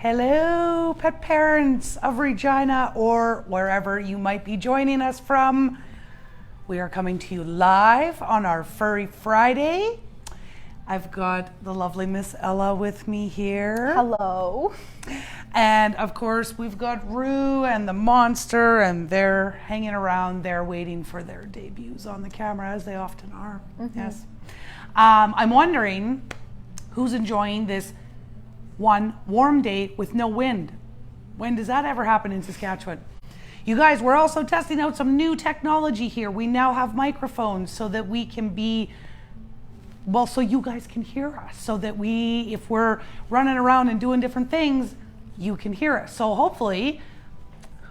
Hello, pet parents of Regina or wherever you might be joining us from. We are coming to you live on our Furry Friday. I've got the lovely Miss Ella with me here. Hello. And of course, we've got Rue and the monster, and they're hanging around there waiting for their debuts on the camera, as they often are. Mm-hmm. Yes. I'm wondering who's enjoying this one warm day with no wind. When does that ever happen in Saskatchewan? You guys, we're also testing out some new technology here. We now have microphones so that we can be, well, so you guys can hear us, so that we, if we're running around and doing different things, you can hear us. So hopefully,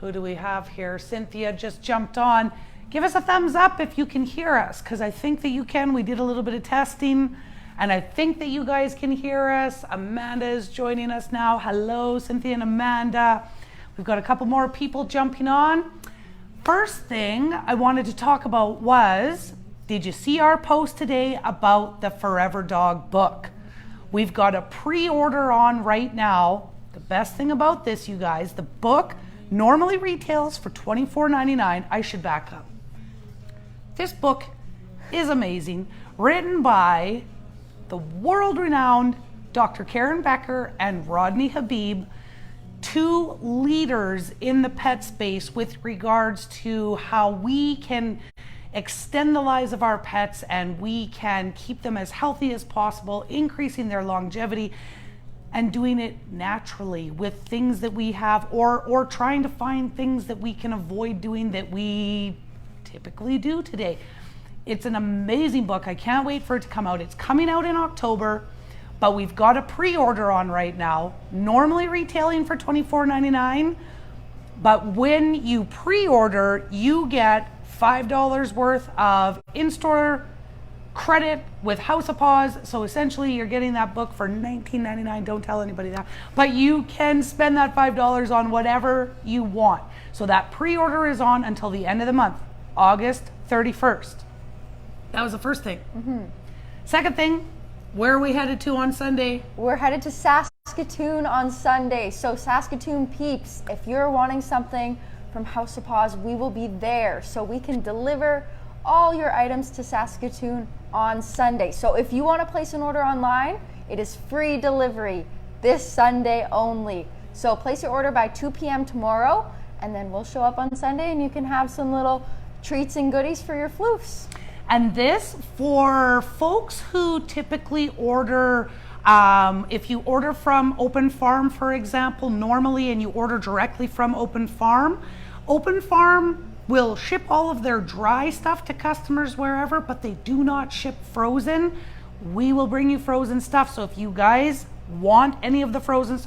who do we have here? Cynthia just jumped on. Give us a thumbs up if you can hear us, because I think that you can. We did a little bit of testing, and I think that you guys can hear us. Amanda is joining us now. Hello, Cynthia and Amanda. We've got a couple more people jumping on. First thing I wanted to talk about was, did you see our post today about the Forever Dog book? We've got a pre-order on right now. The best thing about this, you guys, the book normally retails for $24.99. I should back up. This book is amazing, written by the world-renowned Dr. Karen Becker and Rodney Habib, two leaders in the pet space with regards to how we can extend the lives of our pets and we can keep them as healthy as possible, increasing their longevity and doing it naturally with things that we have, or trying to find things that we can avoid doing that we typically do today. It's an amazing book. I can't wait for it to come out. It's coming out in October, but we've got a pre-order on right now, normally retailing for $24.99. But when you pre-order, you get $5 worth of in-store credit with House of Paws. So essentially you're getting that book for $19.99. Don't tell anybody that. But you can spend that $5 on whatever you want. So that pre-order is on until the end of the month, August 31st. That was the first thing. Mm-hmm. Second thing, where are we headed to on Sunday? We're headed to Saskatoon on Sunday. So Saskatoon peeps, if you're wanting something from House of Paws, we will be there. So we can deliver all your items to Saskatoon on Sunday. So if you want to place an order online, it is free delivery this Sunday only. So place your order by 2 p.m. tomorrow, and then we'll show up on Sunday and you can have some little treats and goodies for your floofs. And this, for folks who typically order, if you order from Open Farm, for example, normally, and you order directly from Open Farm will ship all of their dry stuff to customers wherever, but they do not ship frozen. We will bring you frozen stuff. So if you guys want any of the frozen,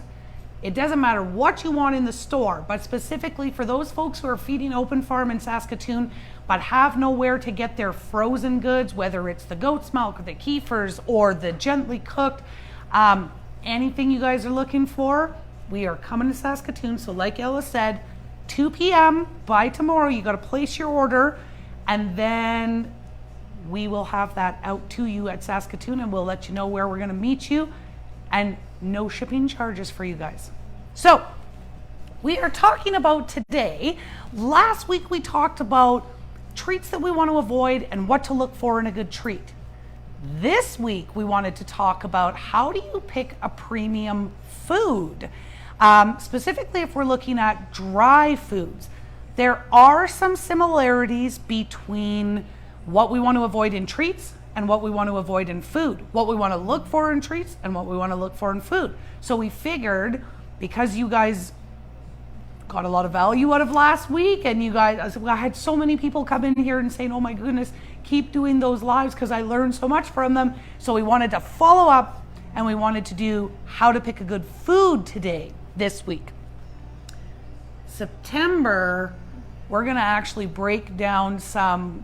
it doesn't matter what you want in the store, but specifically for those folks who are feeding Open Farm in Saskatoon but have nowhere to get their frozen goods, whether it's the goat's milk or the kefirs or the gently cooked, anything you guys are looking for, we are coming to Saskatoon. So like Ella said, 2 p.m. by tomorrow, you got to place your order, and then we will have that out to you at Saskatoon, and we'll let you know where we're going to meet you, and no shipping charges for you guys. So we are talking about today. Last week we talked about treats that we want to avoid and what to look for in a good treat. This week we wanted to talk about how do you pick a premium food. Specifically if we're looking at dry foods. There are some similarities between what we want to avoid in treats and what we want to avoid in food. What we want to look for in treats and what we want to look for in food. So we figured, because you guys got a lot of value out of last week, and you guys, I had so many people come in here and saying, oh my goodness, keep doing those lives because I learned so much from them. So we wanted to follow up, and we wanted to do how to pick a good food today, this week. September, we're going to actually break down some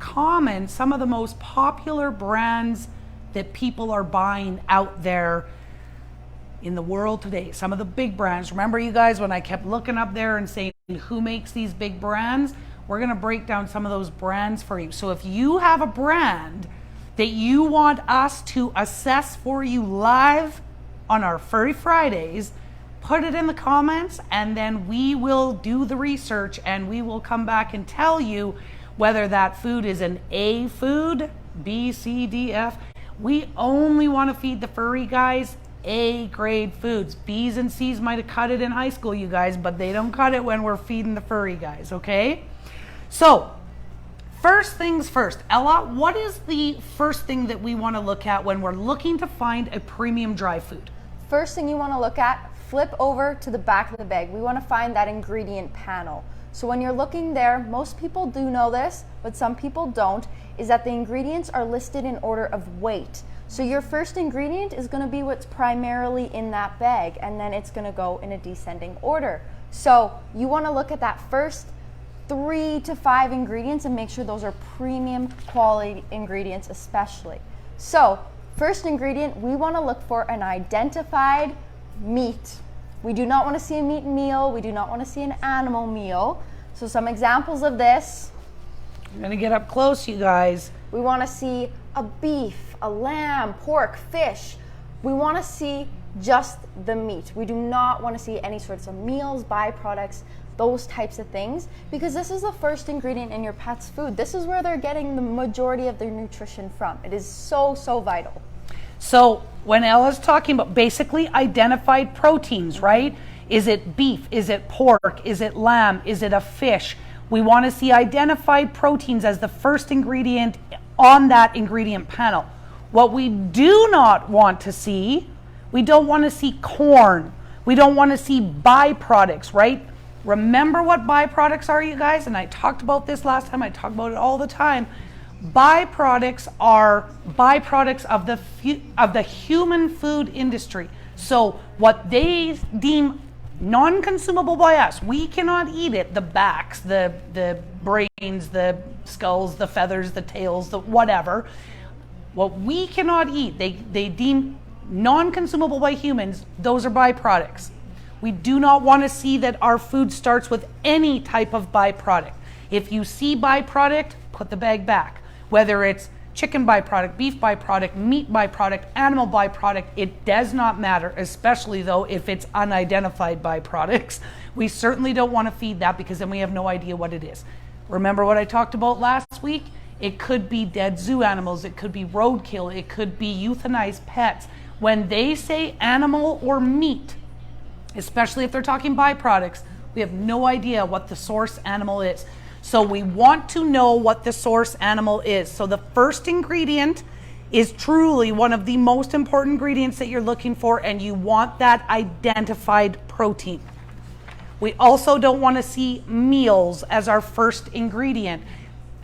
of the most popular brands that people are buying out there in the world today. Some of the big brands. Remember, you guys, when I kept looking up there and saying who makes these big brands? We're going to break down some of those brands for you. So if you have a brand that you want us to assess for you live on our Furry Fridays, put it in the comments, and then we will do the research and we will come back and tell you whether that food is an A food, B, C, D, F. We only want to feed the furry guys A grade foods. B's and C's might have cut it in high school, you guys, but they don't cut it when we're feeding the furry guys, okay? So, first things first. Ella, what is the first thing that we want to look at when we're looking to find a premium dry food? First thing you want to look at, flip over to the back of the bag. We want to find that ingredient panel. So when you're looking there, most people do know this, but some people don't, is that the ingredients are listed in order of weight. So your first ingredient is going to be what's primarily in that bag, and then it's going to go in a descending order. So you want to look at that first 3 to 5 ingredients and make sure those are premium quality ingredients especially. So first ingredient, we want to look for an identified meat. We do not want to see a meat meal. We do not want to see an animal meal. So some examples of this. I'm going to get up close, you guys. We want to see a beef, a lamb, pork, fish. We want to see just the meat. We do not want to see any sorts of meals, byproducts, those types of things, because this is the first ingredient in your pet's food. This is where they're getting the majority of their nutrition from. It is so, so vital. So when Ella's talking about basically identified proteins, right? Is it beef? Is it pork? Is it lamb? Is it a fish? We want to see identified proteins as the first ingredient on that ingredient panel. What we do not want to see, we don't want to see corn. We don't want to see byproducts, right? Remember what byproducts are, you guys? And I talked about this last time. I talk about it all the time. Byproducts are byproducts of the human food industry. So what they deem non-consumable by us, we cannot eat it. The backs, the brains, the skulls, the feathers, the tails, the whatever. What we cannot eat, they deem non-consumable by humans, those are byproducts. We do not want to see that our food starts with any type of byproduct. If you see byproduct, put the bag back. Whether it's chicken byproduct, beef byproduct, meat byproduct, animal byproduct, it does not matter, especially though if it's unidentified byproducts. We certainly don't want to feed that because then we have no idea what it is. Remember what I talked about last week? It could be dead zoo animals, it could be roadkill, it could be euthanized pets. When they say animal or meat, especially if they're talking byproducts, we have no idea what the source animal is. So we want to know what the source animal is. So the first ingredient is truly one of the most important ingredients that you're looking for, and you want that identified protein. We also don't want to see meals as our first ingredient.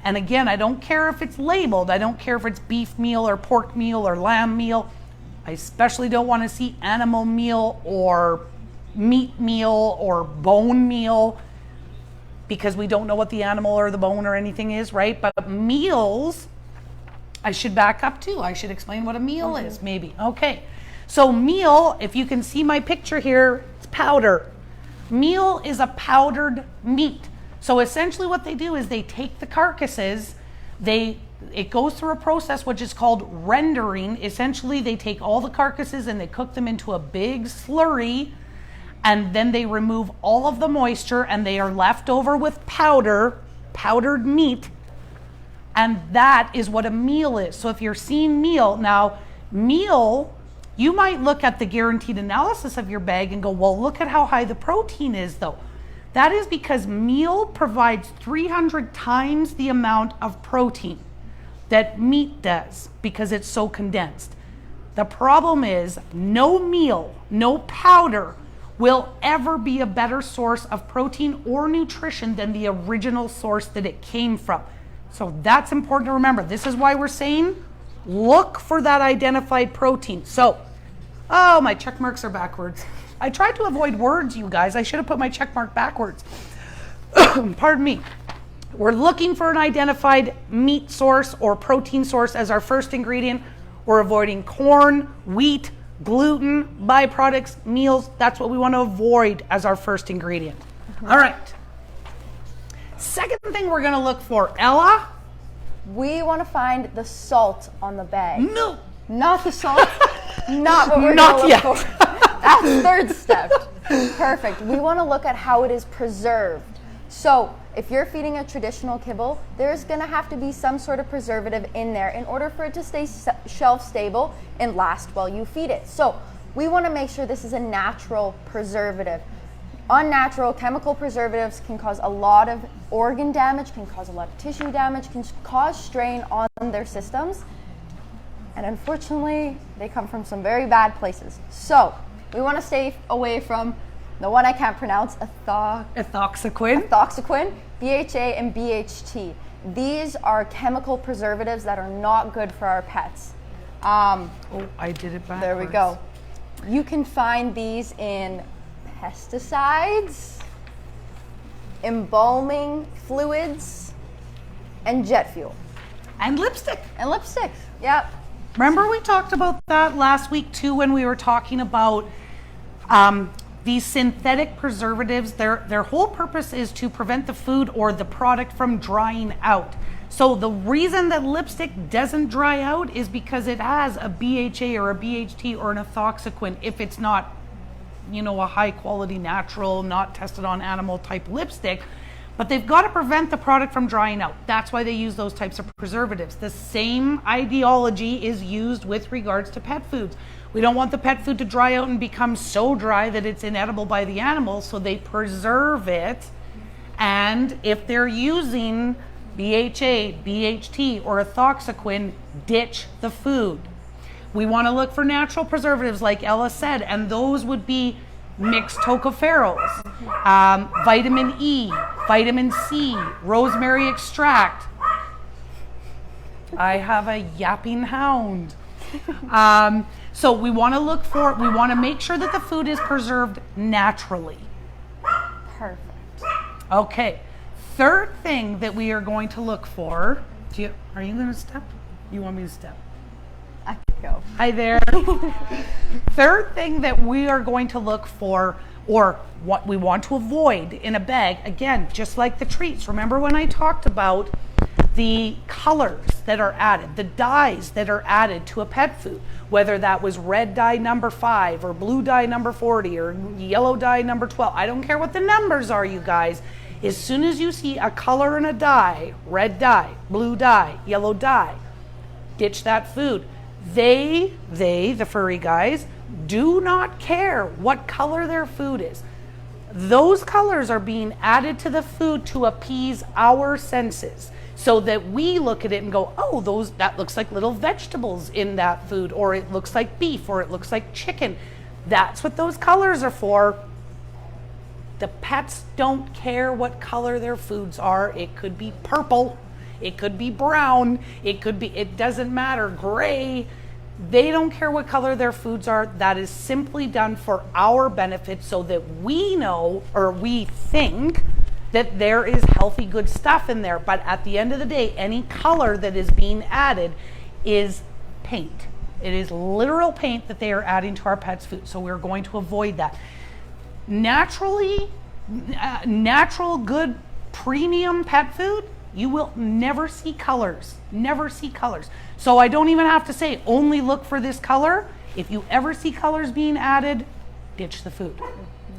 And again, I don't care if it's labeled. I don't care if it's beef meal or pork meal or lamb meal. I especially don't want to see animal meal or meat meal or bone meal, because we don't know what the animal or the bone or anything is, right? But meals, I should back up too. I should explain what a meal is, maybe. Okay. So meal, if you can see my picture here, it's powder. Meal is a powdered meat. So essentially what they do is they take the carcasses, it goes through a process which is called rendering. Essentially, they take all the carcasses and they cook them into a big slurry, and then they remove all of the moisture and they are left over with powdered meat. And that is what a meal is. So if you're seeing meal, now meal, you might look at the guaranteed analysis of your bag and go, well, look at how high the protein is though. That is because meal provides 300 times the amount of protein that meat does because it's so condensed. The problem is no meal, no powder will ever be a better source of protein or nutrition than the original source that it came from. So that's important to remember. This is why we're saying look for that identified protein. So, oh, my check marks are backwards. I tried to avoid words, you guys. I should have put my check mark backwards. Pardon me. We're looking for an identified meat source or protein source as our first ingredient. We're avoiding corn, wheat, gluten, byproducts, meals. That's what we want to avoid as our first ingredient. All right. Second thing we're going to look for, Ella? We want to find the salt on the bag. No. Not the salt. Not what we're Not going to look yet. for. That's third step. Perfect. We want to look at how it is preserved. So if you're feeding a traditional kibble, there's going to have to be some sort of preservative in there in order for it to stay shelf stable and last while you feed it. So we want to make sure this is a natural preservative. Unnatural chemical preservatives can cause a lot of organ damage, can cause a lot of tissue damage, can cause strain on their systems. And unfortunately, they come from some very bad places. So we want to stay away from the one I can't pronounce, Ethoxyquin. BHA and BHT. These are chemical preservatives that are not good for our pets. Oh, I did it backwards. There we go. You can find these in pesticides, embalming fluids, and jet fuel. And lipstick. And lipsticks, yep. Remember we talked about that last week too when we were talking about these synthetic preservatives. Their whole purpose is to prevent the food or the product from drying out. So the reason that lipstick doesn't dry out is because it has a BHA or a BHT or an ethoxyquin if it's not, you know, a high quality natural, not tested on animal type lipstick. But they've got to prevent the product from drying out. That's why they use those types of preservatives. The same ideology is used with regards to pet foods. We don't want the pet food to dry out and become so dry that it's inedible by the animal, so they preserve it. And if they're using BHA, BHT, or ethoxyquin, ditch the food. We want to look for natural preservatives like Ella said, and those would be mixed tocopherols, vitamin E, vitamin C, rosemary extract. I have a yapping hound. So we want to make sure that the food is preserved naturally. Perfect. Okay, third thing that we are going to look for, are you going to step? You want me to step? I could go. Hi there. Third thing that we are going to look for, or what we want to avoid in a bag, again, just like the treats. Remember when I talked about the colors that are added, the dyes that are added to a pet food, whether that was red dye number 5 or blue dye number 40 or yellow dye number 12. I don't care what the numbers are, you guys. As soon as you see a color and a dye, red dye, blue dye, yellow dye, ditch that food. They, the furry guys, do not care what color their food is. Those colors are being added to the food to appease our senses so that we look at it and go, oh, that looks like little vegetables in that food, or it looks like beef, or it looks like chicken. That's what those colors are for. The pets don't care what color their foods are. It could be purple. It could be brown. It doesn't matter, gray. They don't care what color their foods are. That is simply done for our benefit so that we know, or we think, that there is healthy, good stuff in there. But at the end of the day, any color that is being added is paint. It is literal paint that they are adding to our pets' food. So we're going to avoid that. Natural, good, premium pet food, you will never see colors. Never see colors. So I don't even have to say, only look for this color. If you ever see colors being added, ditch the food.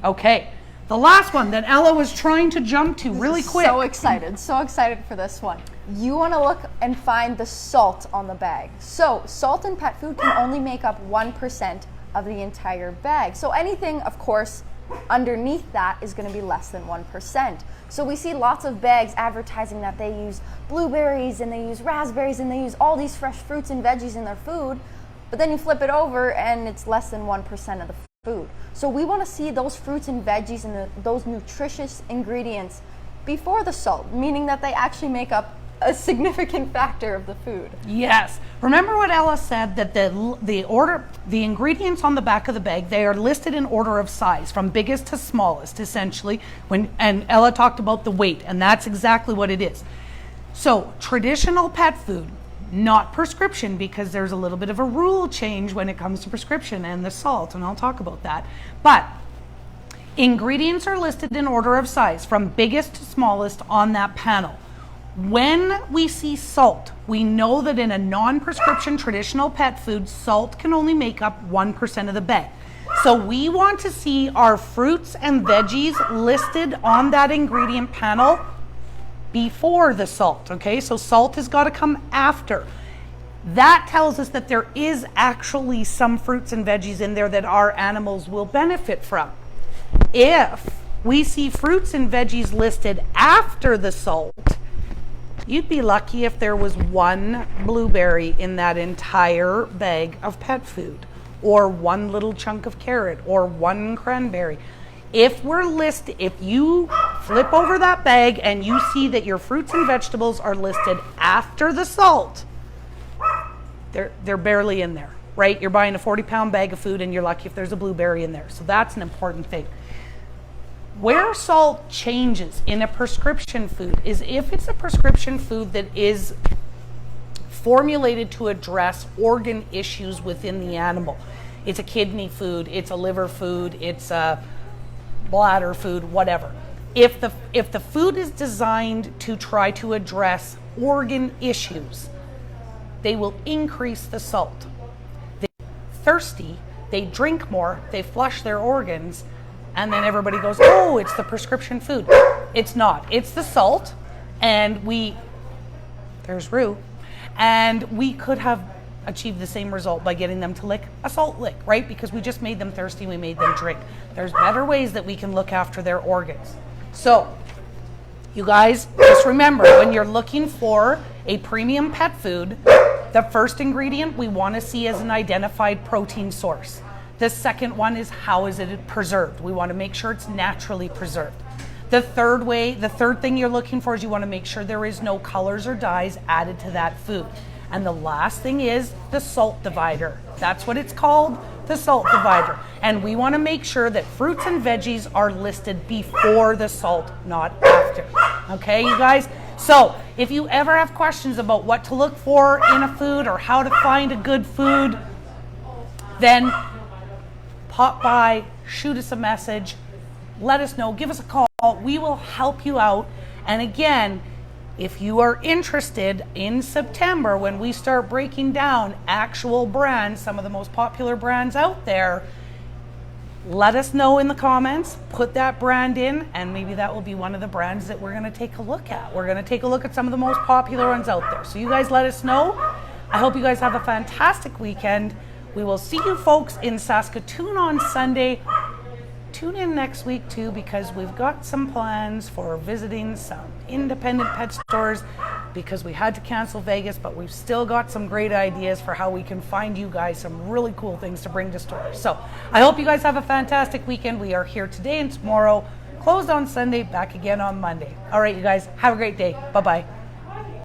Okay. The last one that Ella was trying to jump to really quick. So excited for this one. You want to look and find the salt on the bag. So salt in pet food can only make up 1% of the entire bag. So anything, of course, underneath that is going to be less than 1%. So we see lots of bags advertising that they use blueberries and they use raspberries and they use all these fresh fruits and veggies in their food, but then you flip it over and it's less than 1% of the food. So we want to see those fruits and veggies and those nutritious ingredients before the salt, meaning that they actually make up a significant factor of the food. Yes. Remember what Ella said, that the ingredients on the back of the bag, they are listed in order of size from biggest to smallest, essentially. And Ella talked about the weight, and that's exactly what it is. So traditional pet food, not prescription, because there's a little bit of a rule change when it comes to prescription and the salt, and I'll talk about that. But ingredients are listed in order of size from biggest to smallest on that panel. When we see salt, we know that in a non-prescription traditional pet food, salt can only make up 1% of the bag. So we want to see our fruits and veggies listed on that ingredient panel before the salt, okay? So salt has got to come after. That tells us that there is actually some fruits and veggies in there that our animals will benefit from. If we see fruits and veggies listed after the salt, you'd be lucky if there was one blueberry in that entire bag of pet food, or one little chunk of carrot, or one cranberry. If you flip over that bag and you see that your fruits and vegetables are listed after the salt, they're barely in there, right? You're buying a 40-pound bag of food and you're lucky if there's a blueberry in there. So that's an important thing. Where salt changes in a prescription food is if it's a prescription food that is formulated to address organ issues within the animal. It's a kidney food, it's a liver food, it's a bladder food, whatever. If the food is designed to try to address organ issues, they will increase the salt. They're thirsty, they drink more, they flush their organs, and then everybody goes, oh, it's the prescription food. It's not. It's the salt, and there's Rue, and we could have achieved the same result by getting them to lick a salt lick, right? Because we just made them thirsty, we made them drink. There's better ways that we can look after their organs. So, you guys, just remember, when you're looking for a premium pet food, the first ingredient we want to see as an identified protein source. The second one is, how is it preserved? We want to make sure it's naturally preserved. The third thing you're looking for is you want to make sure there is no colors or dyes added to that food. And the last thing is the salt divider. That's what it's called, the salt divider. And we want to make sure that fruits and veggies are listed before the salt, not after. Okay, you guys? So if you ever have questions about what to look for in a food or how to find a good food, then pop by, shoot us a message, let us know, give us a call. We will help you out. And again, if you are interested, in September when we start breaking down actual brands, some of the most popular brands out there, let us know in the comments, put that brand in, and maybe that will be one of the brands that we're going to take a look at. We're going to take a look at some of the most popular ones out there. So you guys let us know. I hope you guys have a fantastic weekend. We will see you folks in Saskatoon on Sunday. Tune in next week too, because we've got some plans for visiting some independent pet stores, because we had to cancel Vegas, but we've still got some great ideas for how we can find you guys some really cool things to bring to stores. So I hope you guys have a fantastic weekend. We are here today and tomorrow, closed on Sunday, back again on Monday. All right, you guys, have a great day. Bye-bye.